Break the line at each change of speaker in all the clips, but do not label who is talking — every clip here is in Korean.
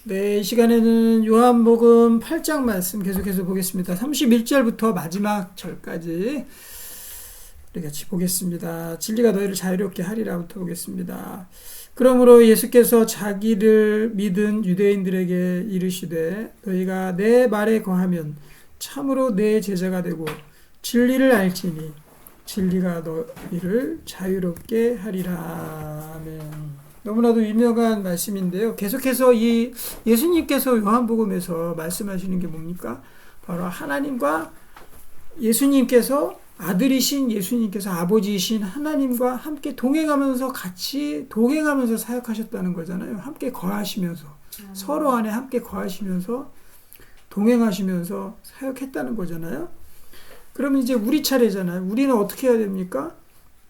네, 이 시간에는 요한복음 8장 말씀 계속해서 보겠습니다. 31절부터 마지막 절까지 우리 같이 보겠습니다. 진리가 너희를 자유롭게 하리라부터 보겠습니다. 그러므로 예수께서 자기를 믿은 유대인들에게 이르시되 너희가 내 말에 거하면 참으로 내 제자가 되고 진리를 알지니 진리가 너희를 자유롭게 하리라. 아멘. 너무나도 유명한 말씀인데요. 계속해서 이 예수님께서 요한복음에서 말씀하시는 게 뭡니까? 바로 하나님과 예수님께서 아들이신 예수님께서 아버지이신 하나님과 함께 동행하면서 같이 동행하면서 사역하셨다는 거잖아요. 함께 거하시면서 서로 안에 함께 거하시면서 동행하시면서 사역했다는 거잖아요. 그러면 이제 우리 차례잖아요. 우리는 어떻게 해야 됩니까?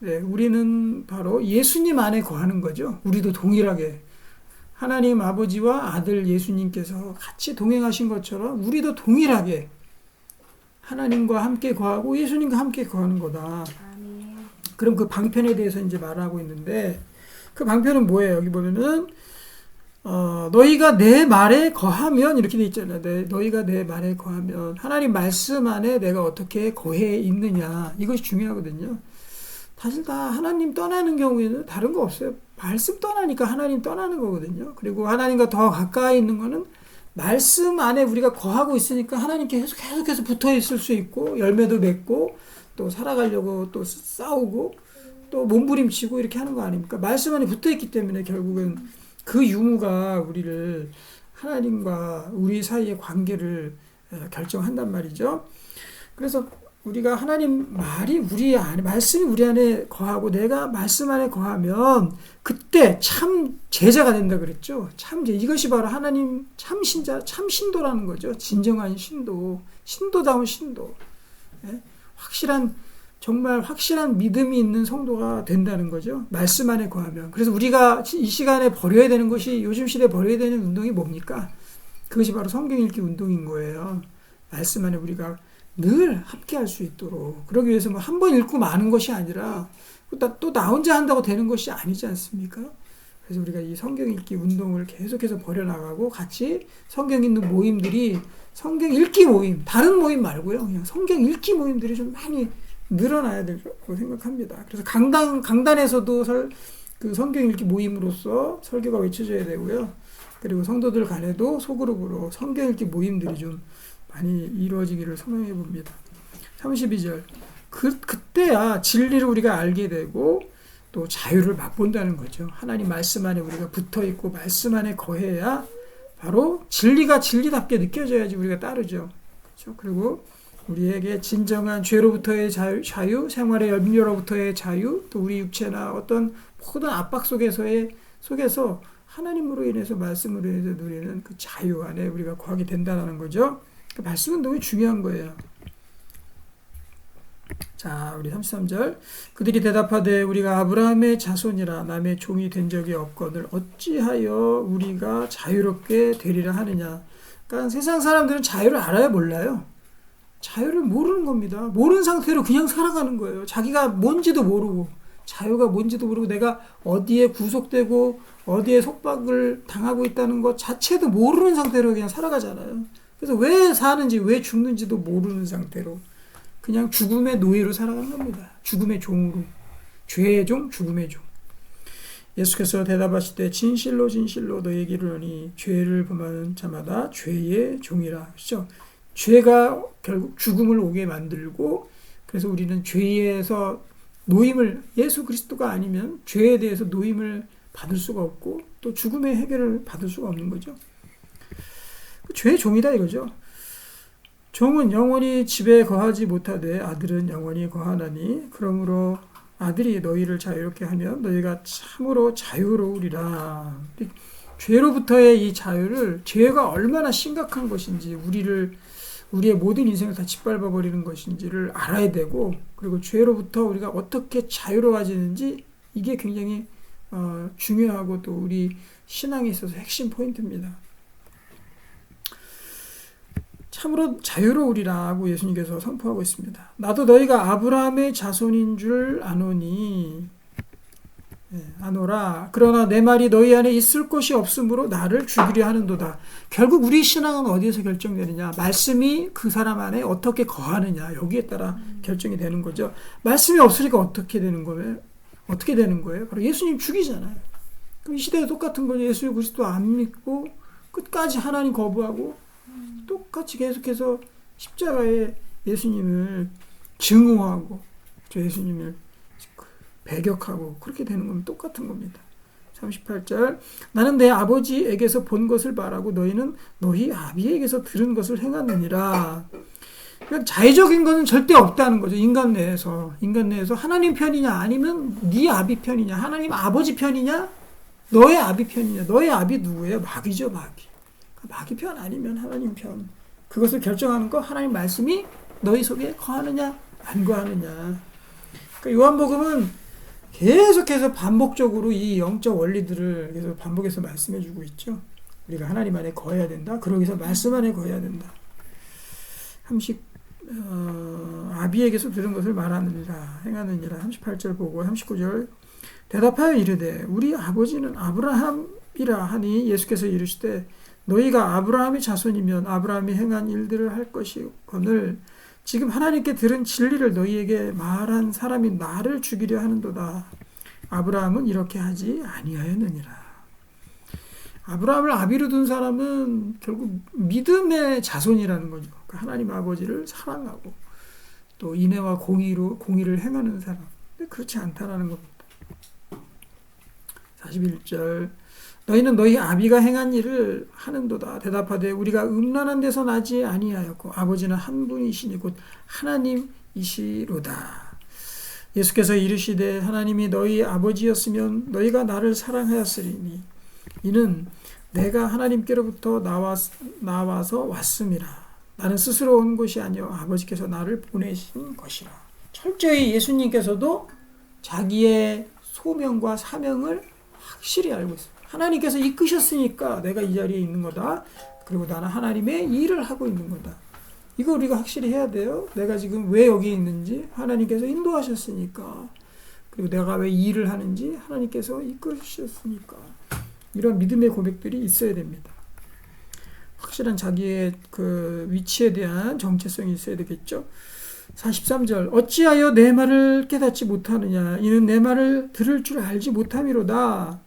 네, 우리는 바로 예수님 안에 거하는 거죠. 우리도 동일하게 하나님 아버지와 아들 예수님께서 같이 동행하신 것처럼 우리도 동일하게 하나님과 함께 거하고 예수님과 함께 거하는 거다. 그럼 그 방편에 대해서 이제 말하고 있는데 그 방편은 뭐예요? 여기 보면은 너희가 내 말에 거하면 이렇게 돼 있잖아요. 너희가 내 말에 거하면 하나님 말씀 안에 내가 어떻게 거해 있느냐 이것이 중요하거든요. 사실 다 하나님 떠나는 경우에는 다른 거 없어요. 말씀 떠나니까 하나님 떠나는 거거든요. 그리고 하나님과 더 가까이 있는 거는 말씀 안에 우리가 거하고 있으니까 하나님께 계속해서 붙어 있을 수 있고 열매도 맺고 또 살아가려고 또 싸우고 또 몸부림치고 이렇게 하는 거 아닙니까? 말씀 안에 붙어 있기 때문에 결국은 그 유무가 우리를 하나님과 우리 사이의 관계를 결정한단 말이죠. 그래서 우리가 하나님 말이 우리 안에 말씀이 우리 안에 거하고 내가 말씀 안에 거하면 그때 참 제자가 된다 그랬죠. 이것이 바로 하나님 참 신자 참 신도라는 거죠. 진정한 신도, 신도다운 신도. 예? 정말 확실한 믿음이 있는 성도가 된다는 거죠. 말씀 안에 거하면. 그래서 우리가 이 시간에 버려야 되는 것이 요즘 시대에 버려야 되는 운동이 뭡니까? 그것이 바로 성경 읽기 운동인 거예요. 말씀 안에 우리가 늘 함께 할 수 있도록. 그러기 위해서 뭐 한 번 읽고 마는 것이 아니라 또 나 혼자 한다고 되는 것이 아니지 않습니까? 그래서 우리가 이 성경 읽기 운동을 계속해서 벌여나가고 같이 성경 읽는 모임들이 성경 읽기 모임, 다른 모임 말고요. 그냥 성경 읽기 모임들이 좀 많이 늘어나야 될 거라고 생각합니다. 그래서 강단에서도 그 성경 읽기 모임으로서 설교가 외쳐져야 되고요. 그리고 성도들 간에도 소그룹으로 성경 읽기 모임들이 좀 많이 이루어지기를 소망해 봅니다. 32절. 그때야 진리를 우리가 알게 되고 또 자유를 맛본다는 거죠. 하나님 말씀 안에 우리가 붙어 있고 말씀 안에 거해야 바로 진리가 진리답게 느껴져야지 우리가 따르죠. 그렇죠? 그리고 우리에게 진정한 죄로부터의 자유, 생활의 염려로부터의 자유, 또 우리 육체나 어떤 모든 압박 속에서 하나님으로 인해서 말씀으로 인해서 누리는 그 자유 안에 우리가 거하게 된다는 거죠. 말씀 운동이 중요한 거예요. 자, 우리 33절. 그들이 대답하되 우리가 아브라함의 자손이라 남의 종이 된 적이 없거늘 어찌하여 우리가 자유롭게 되리라 하느냐. 그러니까 세상 사람들은 자유를 알아야 몰라요. 자유를 모르는 겁니다. 모르는 상태로 그냥 살아가는 거예요. 자기가 뭔지도 모르고 자유가 뭔지도 모르고 내가 어디에 구속되고 어디에 속박을 당하고 있다는 것 자체도 모르는 상태로 그냥 살아가잖아요. 그래서 왜 사는지 왜 죽는지도 모르는 상태로 그냥 죽음의 노예로 살아가는 겁니다. 죽음의 종으로. 죄의 종, 죽음의 종. 예수께서 대답하실 때 진실로 진실로 너희에게 이르노니 죄를 범하는 자마다 죄의 종이라. 그렇죠? 죄가 결국 죽음을 오게 만들고 그래서 우리는 죄에서 노임을 예수 그리스도가 아니면 죄에 대해서 노임을 받을 수가 없고 또 죽음의 해결을 받을 수가 없는 거죠. 죄의 종이다 이거죠. 종은 영원히 집에 거하지 못하되 아들은 영원히 거하나니 그러므로 아들이 너희를 자유롭게 하면 너희가 참으로 자유로우리라. 죄로부터의 이 자유를 죄가 얼마나 심각한 것인지 우리의 모든 인생을 다 짓밟아 버리는 것인지를 알아야 되고 그리고 죄로부터 우리가 어떻게 자유로워지는지 이게 굉장히 중요하고 또 우리 신앙에 있어서 핵심 포인트입니다. 참으로 자유로우리라고 예수님께서 선포하고 있습니다. 나도 너희가 아브라함의 자손인 줄 아노니 아노라. 그러나 내 말이 너희 안에 있을 곳이 없으므로 나를 죽이려 하는도다. 결국 우리 신앙은 어디에서 결정되느냐? 말씀이 그 사람 안에 어떻게 거하느냐. 여기에 따라 결정이 되는 거죠. 말씀이 없으니까 어떻게 되는 거예요? 어떻게 되는 거예요? 바로 예수님 죽이잖아요. 그럼 이 시대에 똑같은 거죠. 예수 그리스도 안 믿고 끝까지 하나님 거부하고 똑같이 계속해서 십자가에 예수님을 증오하고 저 예수님을 배격하고 그렇게 되는 건 똑같은 겁니다. 38절 나는 내 아버지에게서 본 것을 말하고 너희는 너희 아비에게서 들은 것을 행하느니라. 그러니까 자의적인 것은 절대 없다는 거죠. 인간 내에서 하나님 편이냐 아니면 네 아비 편이냐, 하나님 아버지 편이냐, 너의 아비 편이냐. 너의 아비 누구예요? 마귀죠, 마귀. 마귀 편 아니면 하나님 편. 그것을 결정하는 거 하나님 말씀이 너희 속에 거하느냐 안 거하느냐. 그러니까 요한복음은 계속해서 반복적으로 이 영적 원리들을 계속 반복해서 말씀해주고 있죠. 우리가 하나님 안에 거해야 된다. 그러기 위해서 말씀 안에 거해야 된다. 아비에게서 들은 것을 말하느니라 행하느니라. 38절 보고 39절 대답하여 이르되 우리 아버지는 아브라함이라 하니 예수께서 이르시되 너희가 아브라함의 자손이면 아브라함이 행한 일들을 할 것이거늘 지금 하나님께 들은 진리를 너희에게 말한 사람이 나를 죽이려 하는도다. 아브라함은 이렇게 하지 아니하였느니라. 아브라함을 아비로 둔 사람은 결국 믿음의 자손이라는 거죠. 그러니까 하나님 아버지를 사랑하고 또 인애와 공의를 행하는 사람. 근데 그렇지 않다라는 겁니다. 41절 너희는 너희 아비가 행한 일을 하는도다. 대답하되 우리가 음란한 데서 나지 아니하였고 아버지는 한 분이시니 곧 하나님이시로다. 예수께서 이르시되 하나님이 너희 아버지였으면 너희가 나를 사랑하였으리니 이는 내가 하나님께로부터 나와서 왔음이라. 나는 스스로 온 것이 아니요 아버지께서 나를 보내신 것이라. 철저히 예수님께서도 자기의 소명과 사명을 확실히 알고 있습니다. 하나님께서 이끄셨으니까 내가 이 자리에 있는 거다. 그리고 나는 하나님의 일을 하고 있는 거다. 이거 우리가 확실히 해야 돼요. 내가 지금 왜 여기 있는지 하나님께서 인도하셨으니까. 그리고 내가 왜 이 일을 하는지 하나님께서 이끄셨으니까. 이런 믿음의 고백들이 있어야 됩니다. 확실한 자기의 그 위치에 대한 정체성이 있어야 되겠죠. 43절 어찌하여 내 말을 깨닫지 못하느냐 이는 내 말을 들을 줄 알지 못함이로다.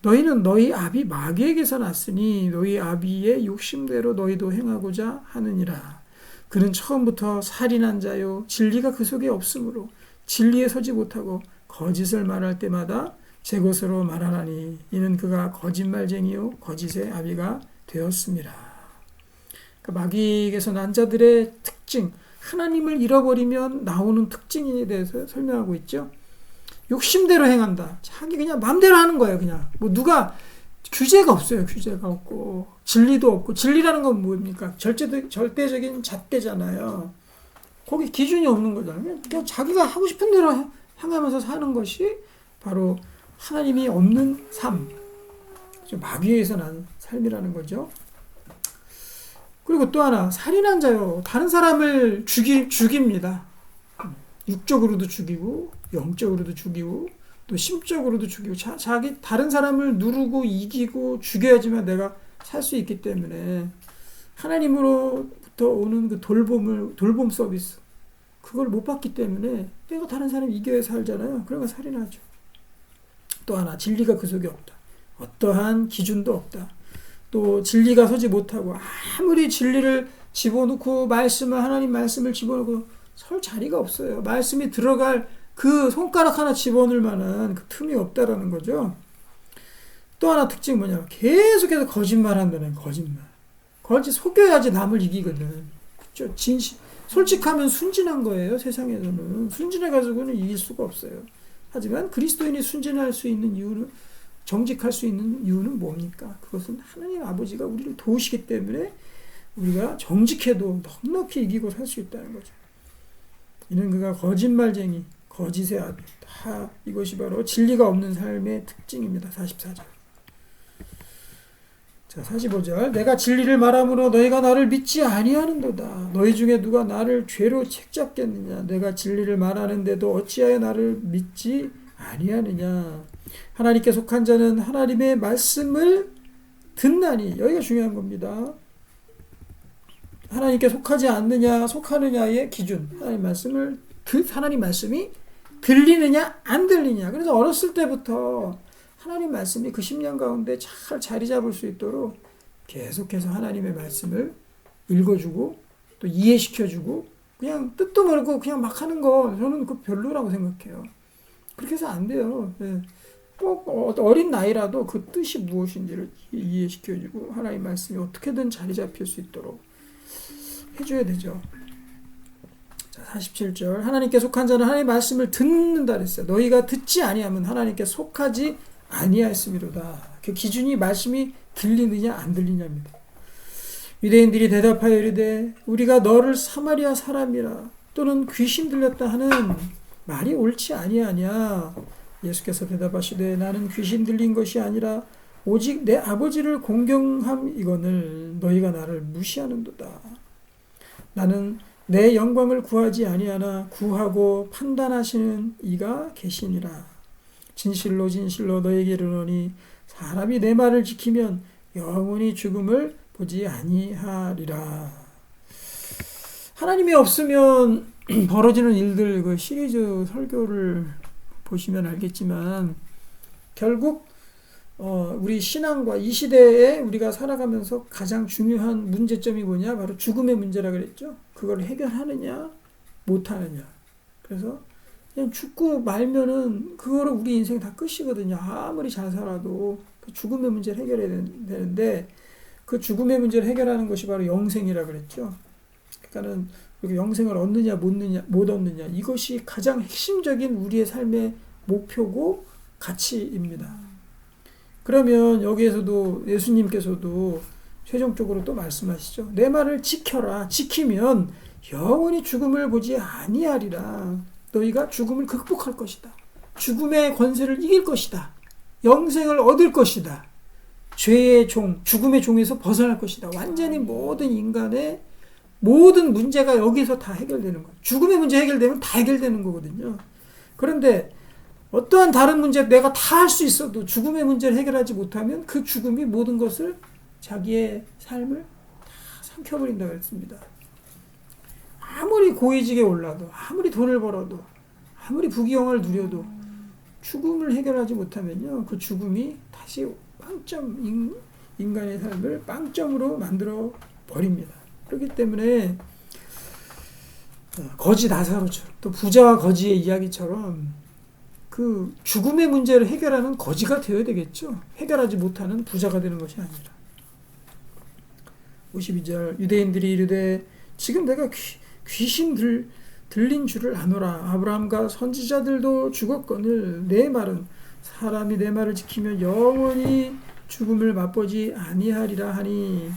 너희는 너희 아비 마귀에게서 났으니 너희 아비의 욕심대로 너희도 행하고자 하느니라. 그는 처음부터 살인한 자요 진리가 그 속에 없으므로 진리에 서지 못하고 거짓을 말할 때마다 제 것으로 말하나니 이는 그가 거짓말쟁이요 거짓의 아비가 되었습니다. 그러니까 마귀에게서 난 자들의 특징, 하나님을 잃어버리면 나오는 특징에 대해서 설명하고 있죠. 욕심대로 행한다. 자기 그냥 마음대로 하는 거예요. 그냥 뭐 누가 규제가 없어요. 규제가 없고 진리도 없고. 진리라는 건 뭡니까? 절대적인 잣대잖아요. 거기 기준이 없는 거잖아요. 그냥 자기가 하고 싶은 대로 행하면서 사는 것이 바로 하나님이 없는 삶, 마귀에서 난 삶이라는 거죠. 그리고 또 하나 살인한 자요. 다른 사람을 죽입니다. 육적으로도 죽이고 영적으로도 죽이고 또 심적으로도 죽이고 자기 다른 사람을 누르고 이기고 죽여야지만 내가 살 수 있기 때문에 하나님으로부터 오는 그 돌봄 서비스 그걸 못 받기 때문에 내가 다른 사람 이겨야 살잖아요. 그러니까 살인하죠. 또 하나 진리가 그 속에 없다. 어떠한 기준도 없다. 또 진리가 서지 못하고 아무리 진리를 집어넣고 하나님 말씀을 집어넣고 설 자리가 없어요. 말씀이 들어갈 그 손가락 하나 집어넣을 만한 그 틈이 없다라는 거죠. 또 하나 특징이 뭐냐면 계속해서 거짓말한다는 거짓말. 속여야지 남을 이기거든. 그렇죠? 솔직하면 순진한 거예요. 세상에서는 순진해가지고는 이길 수가 없어요. 하지만 그리스도인이 순진할 수 있는 이유는 정직할 수 있는 이유는 뭡니까? 그것은 하나님 아버지가 우리를 도우시기 때문에 우리가 정직해도 넉넉히 이기고 살 수 있다는 거죠. 이는 그가 거짓말쟁이, 거짓의 아비. 다 이것이 바로 진리가 없는 삶의 특징입니다. 44절. 자, 45절. 내가 진리를 말함으로 너희가 나를 믿지 아니하는도다. 너희 중에 누가 나를 죄로 책잡겠느냐. 내가 진리를 말하는데도 어찌하여 나를 믿지 아니하느냐. 하나님께 속한 자는 하나님의 말씀을 듣나니. 여기가 중요한 겁니다. 하나님께 속하지 않느냐 속하느냐의 기준. 하나님 말씀이 들리느냐 안 들리냐. 그래서 어렸을 때부터 하나님 말씀이 그 심령 가운데 잘 자리 잡을 수 있도록 계속해서 하나님의 말씀을 읽어주고 또 이해시켜주고, 그냥 뜻도 모르고 그냥 막 하는 거 저는 그 별로라고 생각해요. 그렇게 해서 안 돼요. 꼭 어린 나이라도 그 뜻이 무엇인지를 이해시켜주고 하나님 말씀이 어떻게든 자리 잡힐 수 있도록 해줘야 되죠. 자, 47절. 하나님께 속한 자는 하나님의 말씀을 듣는다 그랬어요. 너희가 듣지 아니하면 하나님께 속하지 아니하였음이로다. 그 기준이 말씀이 들리느냐 안 들리냐입니다. 유대인들이 대답하여 이르되 우리가 너를 사마리아 사람이라 또는 귀신 들렸다 하는 말이 옳지 아니하냐. 예수께서 대답하시되 나는 귀신 들린 것이 아니라 오직 내 아버지를 공경함이거늘 너희가 나를 무시하는도다. 나는 내 영광을 구하지 아니하나 구하고 판단하시는 이가 계시니라. 진실로 진실로 너희에게 이르노니 사람이 내 말을 지키면 영원히 죽음을 보지 아니하리라. 하나님이 없으면 벌어지는 일들, 그 시리즈 설교를 보시면 알겠지만 결국 우리 신앙과 이 시대에 우리가 살아가면서 가장 중요한 문제점이 뭐냐? 바로 죽음의 문제라 그랬죠. 그걸 해결하느냐 못하느냐. 그래서 그냥 죽고 말면은 그거로 우리 인생 다 끝이거든요. 아무리 잘 살아도 그 죽음의 문제를 해결해야 되는데, 그 죽음의 문제를 해결하는 것이 바로 영생이라 그랬죠. 그러니까는 영생을 얻느냐 못 얻느냐, 이것이 가장 핵심적인 우리의 삶의 목표고 가치입니다. 그러면 여기에서도 예수님께서도 최종적으로 또 말씀하시죠. 내 말을 지켜라. 지키면 영원히 죽음을 보지 아니하리라. 너희가 죽음을 극복할 것이다. 죽음의 권세를 이길 것이다. 영생을 얻을 것이다. 죄의 종, 죽음의 종에서 벗어날 것이다. 완전히 모든 인간의 모든 문제가 여기서 다 해결되는 거예요. 죽음의 문제 해결되면 다 해결되는 거거든요. 그런데 어떠한 다른 문제 내가 다 할 수 있어도 죽음의 문제를 해결하지 못하면 그 죽음이 모든 것을, 자기의 삶을 다 삼켜버린다고 했습니다. 아무리 고위직에 올라도, 아무리 돈을 벌어도, 아무리 부귀영화를 누려도 죽음을 해결하지 못하면요, 그 죽음이 다시 빵점, 인간의 삶을 빵점으로 만들어 버립니다. 그렇기 때문에 거지 나사로처럼, 또 부자와 거지의 이야기처럼 그 죽음의 문제를 해결하는 거지가 되어야 되겠죠. 해결하지 못하는 부자가 되는 것이 아니라. 52절. 유대인들이 이르되 지금 내가 귀신 들린 줄을 아노라. 아브라함과 선지자들도 죽었거늘 내 말은 사람이 내 말을 지키면 영원히 죽음을 맛보지 아니하리라 하니.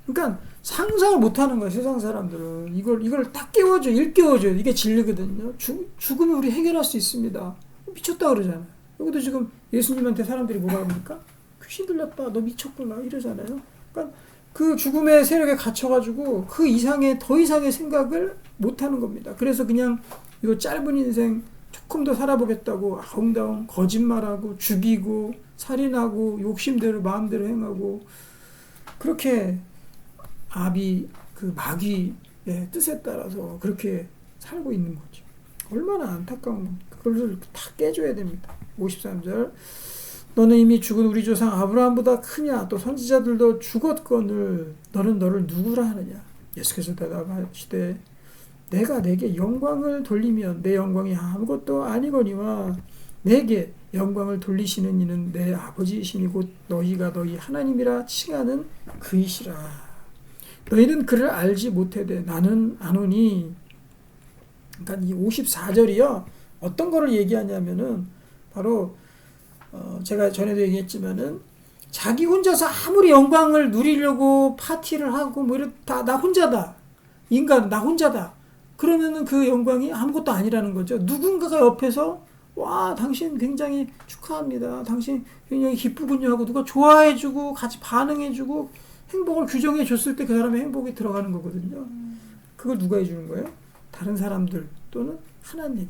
그러니까 상상을 못하는 거야, 세상 사람들은. 이걸 딱 깨워줘, 일깨워줘. 이게 진리거든요. 죽음을 우리 해결할 수 있습니다. 미쳤다 그러잖아요. 여기도 지금 예수님한테 사람들이 뭐라 합니까? 귀신 들렸다, 너 미쳤구나 이러잖아요. 그러니까 그 죽음의 세력에 갇혀가지고 그 이상의, 더 이상의 생각을 못하는 겁니다. 그래서 그냥 이거 짧은 인생 조금 더 살아보겠다고 아웅다웅 거짓말하고 죽이고 살인하고 욕심대로 마음대로 행하고, 그렇게 그 마귀의 뜻에 따라서 그렇게 살고 있는 거죠. 얼마나 안타까운 겁니까? 그걸 다 깨줘야 됩니다. 53절. 너는 이미 죽은 우리 조상 아브라함보다 크냐? 또 선지자들도 죽었거늘 너는 너를 누구라 하느냐? 예수께서 대답하시되 내가 내게 영광을 돌리면 내 영광이 아무것도 아니거니와 내게 영광을 돌리시는 이는 내 아버지이시니 곧 너희가 너희 하나님이라 칭하는 그이시라. 너희는 그를 알지 못하되 나는 아노니. 그러니까 이 54절이요, 어떤 거를 얘기하냐면은 바로 제가 전에도 얘기했지만은 자기 혼자서 아무리 영광을 누리려고 파티를 하고 뭐 이렇다, 나 혼자다, 인간 나 혼자다, 그러면은 그 영광이 아무것도 아니라는 거죠. 누군가가 옆에서 와 당신 굉장히 축하합니다, 당신 굉장히 기쁘군요 하고 누가 좋아해주고 같이 반응해주고 행복을 규정해줬을 때 그 사람의 행복이 들어가는 거거든요. 그걸 누가 해주는 거예요? 다른 사람들 또는 하나님.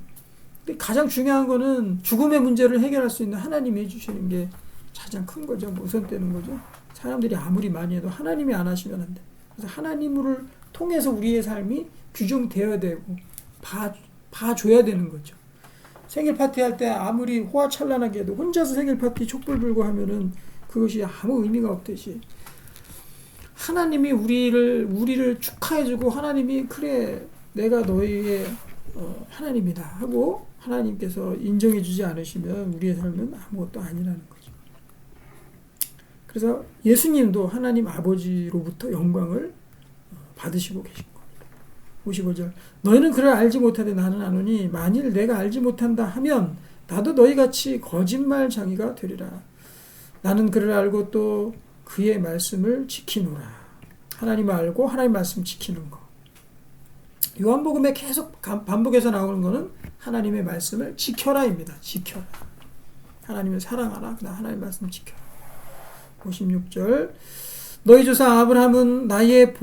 근데 가장 중요한 거는 죽음의 문제를 해결할 수 있는 하나님이 해주시는 게 가장 큰 거죠. 우선되는 거죠. 사람들이 아무리 많이 해도 하나님이 안 하시면 안 돼. 그래서 하나님을 통해서 우리의 삶이 규정되어야 되고 봐줘야 되는 거죠. 생일 파티 할 때 아무리 호화찬란하게 해도 혼자서 생일 파티 촛불 불고 하면은 그것이 아무 의미가 없듯이 하나님이 우리를 축하해주고 하나님이 그래 내가 너희의 하나님이다 하고 하나님께서 인정해주지 않으시면 우리의 삶은 아무것도 아니라는 거죠. 그래서 예수님도 하나님 아버지로부터 영광을 받으시고 계신 겁니다. 55절 너희는 그를 알지 못하되 나는 아노니 만일 내가 알지 못한다 하면 나도 너희같이 거짓말장이가 되리라. 나는 그를 알고 또 그의 말씀을 지키노라. 하나님을 알고 하나님 말씀 지키는 거. 요한복음에 계속 반복해서 나오는 거는 하나님의 말씀을 지켜라입니다. 지켜라. 하나님을 사랑하라. 그다음 하나님 말씀 지켜라. 56절 너희 조사 아브라함은 나의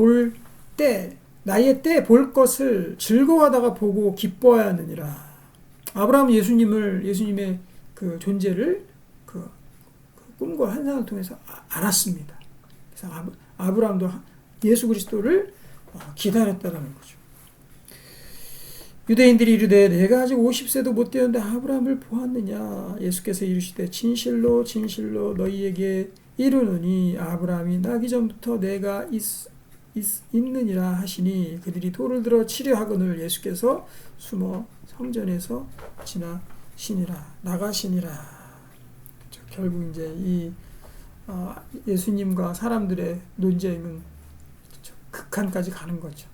때 볼 것을 즐거워하다가 보고 기뻐하였느니라. 아브라함은 예수님의 그 존재를 그 꿈과 환상을 통해서 알았습니다. 그래서 아브라함도 예수 그리스도를 기다렸다라는 거죠. 유대인들이 이르되 내가 아직 50세도 못 되었는데 아브라함을 보았느냐. 예수께서 이르시되 진실로 진실로 너희에게 이르노니 아브라함이 나기 전부터 내가 있느니라 하시니 그들이 돌을 들어 치려 하거늘 예수께서 숨어 성전에서 나가시니라. 그렇죠. 결국 이제 이 예수님과 사람들의 논쟁은 그렇죠. 극한까지 가는 거죠.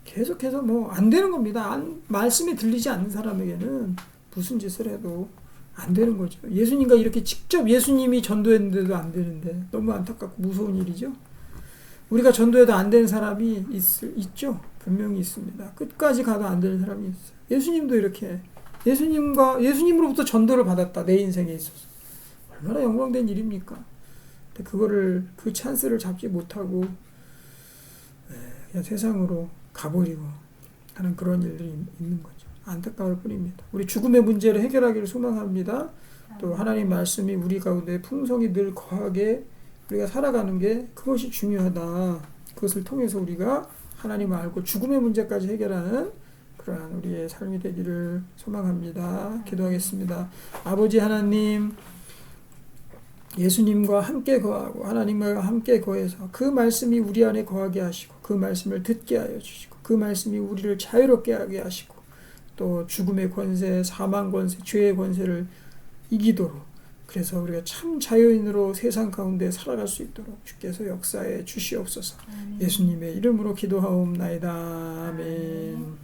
계속해서 뭐 안 되는 겁니다. 말씀이 들리지 않는 사람에게는 무슨 짓을 해도 안 되는 거죠. 예수님과 이렇게 직접 예수님이 전도했는데도 안 되는데 너무 안타깝고 무서운 일이죠. 우리가 전도해도 안 되는 사람이 있죠. 분명히 있습니다. 끝까지 가도 안 되는 사람이 있어요. 예수님도 이렇게 예수님으로부터 전도를 받았다. 내 인생에 있어서. 얼마나 영광된 일입니까? 근데 그 찬스를 잡지 못하고 그냥 세상으로 가버리고 하는 그런 일들이 있는 거죠. 안타까울 뿐입니다. 우리 죽음의 문제를 해결하기를 소망합니다. 또 하나님 말씀이 우리 가운데 풍성히 늘 거하게 우리가 살아가는 게 그것이 중요하다. 그것을 통해서 우리가 하나님을 알고 죽음의 문제까지 해결하는 그러한 우리의 삶이 되기를 소망합니다. 기도하겠습니다. 아버지 하나님, 예수님과 함께 거하고 하나님과 함께 거해서 그 말씀이 우리 안에 거하게 하시고 그 말씀을 듣게 하여 주시고 그 말씀이 우리를 자유롭게 하게 하시고 또 죽음의 권세, 사망 권세, 죄의 권세를 이기도록 그래서 우리가 참 자유인으로 세상 가운데 살아갈 수 있도록 주께서 역사해 주시옵소서. 예수님의 이름으로 기도하옵나이다. 아멘.